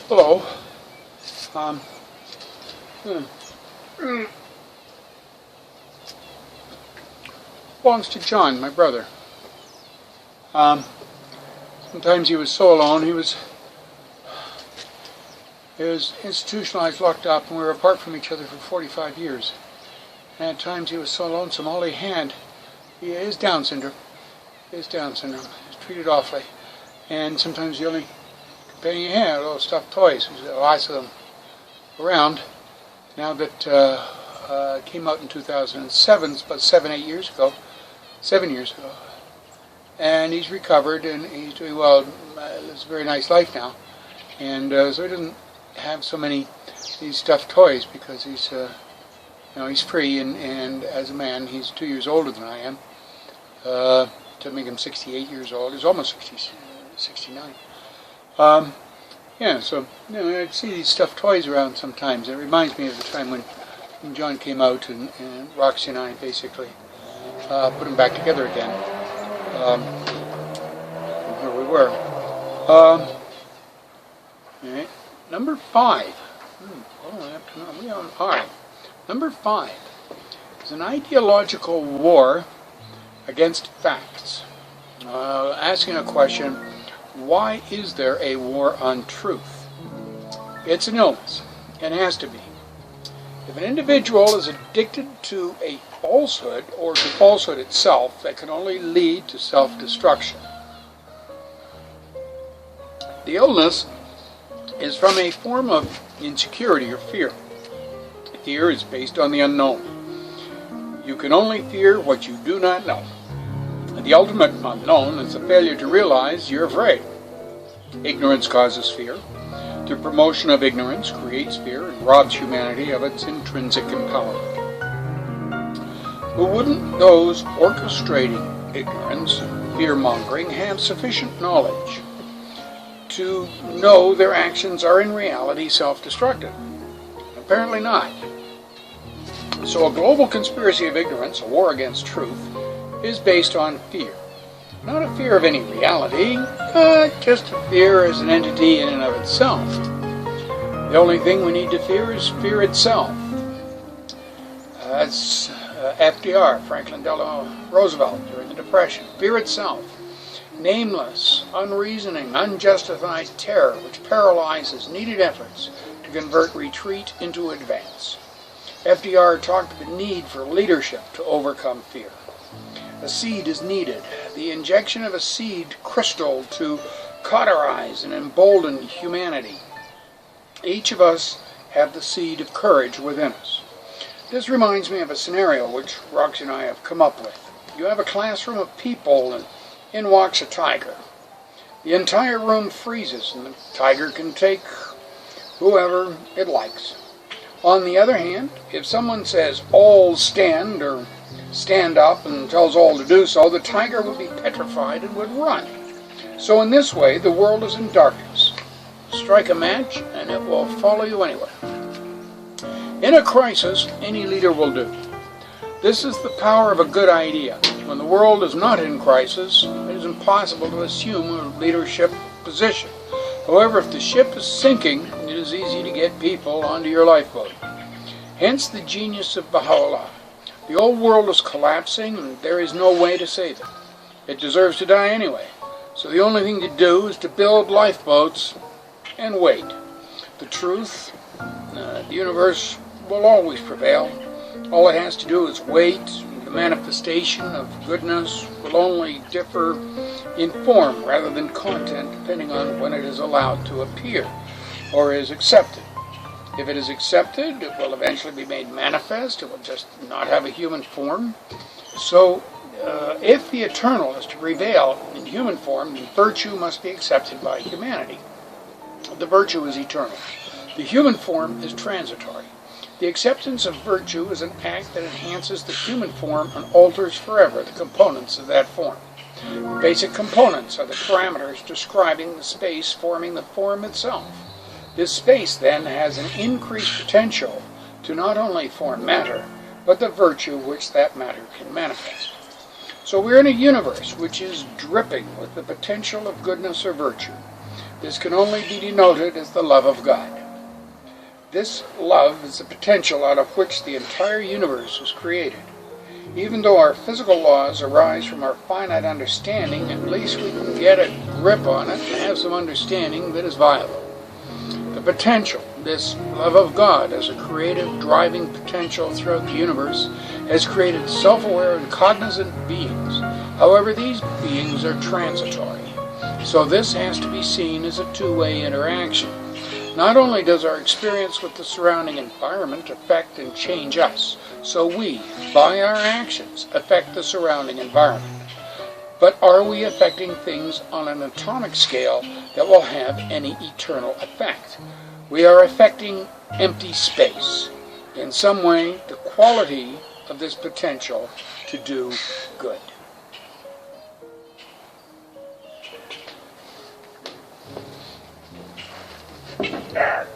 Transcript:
Hello. Um, hmm. Belongs to John, my brother. Sometimes he was so alone. He was institutionalized, locked up, and we were apart from each other for 45 years. And at times he was so lonesome. All he had, he is Down syndrome. He's treated awfully. And sometimes the only companion he had, little stuffed toys. There's lots of them around. Now that came out in 2007, it's about 7 years ago. And he's recovered and he's doing well. Lives a very nice life now. And so he doesn't have so many these stuffed toys because he's he's free, and as a man he's 2 years older than I am. To make him 68 years old. He's almost 69. So I see these stuffed toys around sometimes. It reminds me of the time when John came out and Roxy and I basically put them back together again. Here we were. Right. Number 5. We are on 5. Number 5 is an ideological war against facts. Asking a question, why is there a war on truth? It's an illness. It has to be. If an individual is addicted to a falsehood or to falsehood itself, that can only lead to self-destruction. The illness is from a form of insecurity or fear. Fear is based on the unknown. You can only fear what you do not know. The ultimate unknown is the failure to realize you're afraid. Ignorance causes fear. The promotion of ignorance creates fear and robs humanity of its intrinsic empowerment. But wouldn't those orchestrating ignorance and fear-mongering have sufficient knowledge to know their actions are in reality self-destructive? Apparently not. So a global conspiracy of ignorance, a war against truth, is based on fear. Not a fear of any reality, just a fear as an entity in and of itself. The only thing we need to fear is fear itself. That's FDR, Franklin Delano Roosevelt, during the Depression. Fear itself. Nameless, unreasoning, unjustified terror which paralyzes needed efforts to convert retreat into advance. FDR talked of the need for leadership to overcome fear. A seed is needed, the injection of a seed crystal to cauterize and embolden humanity. Each of us have the seed of courage within us. This reminds me of a scenario which Roxy and I have come up with. You have a classroom of people and in walks a tiger. The entire room freezes and the tiger can take whoever it likes. On the other hand, if someone says all stand or stand up and tells all to do so, the tiger would be petrified and would run. So in this way, the world is in darkness. Strike a match and it will follow you anywhere. In a crisis, any leader will do. This is the power of a good idea. When the world is not in crisis, it is impossible to assume a leadership position. However, if the ship is sinking, it is easy to get people onto your lifeboat. Hence the genius of Baha'u'llah. The old world is collapsing and there is no way to save it. It deserves to die anyway. So the only thing to do is to build lifeboats and wait. The truth, the universe will always prevail. All it has to do is wait. The manifestation of goodness will only differ in form rather than content, depending on when it is allowed to appear or is accepted. If it is accepted, it will eventually be made manifest. It will just not have a human form. So, if the eternal is to prevail in human form, then virtue must be accepted by humanity. The virtue is eternal. The human form is transitory. The acceptance of virtue is an act that enhances the human form and alters forever the components of that form. The basic components are the parameters describing the space forming the form itself. This space then has an increased potential to not only form matter, but the virtue which that matter can manifest. So we're in a universe which is dripping with the potential of goodness or virtue. This can only be denoted as the love of God. This love is the potential out of which the entire universe was created. Even though our physical laws arise from our finite understanding, at least we can get a grip on it and have some understanding that is viable. The potential, this love of God as a creative, driving potential throughout the universe, has created self-aware and cognizant beings. However, these beings are transitory, so this has to be seen as a two-way interaction. Not only does our experience with the surrounding environment affect and change us, so we, by our actions, affect the surrounding environment. But are we affecting things on an atomic scale that will have any eternal effect? We are affecting empty space. In some way, the quality of this potential to do good. Yeah.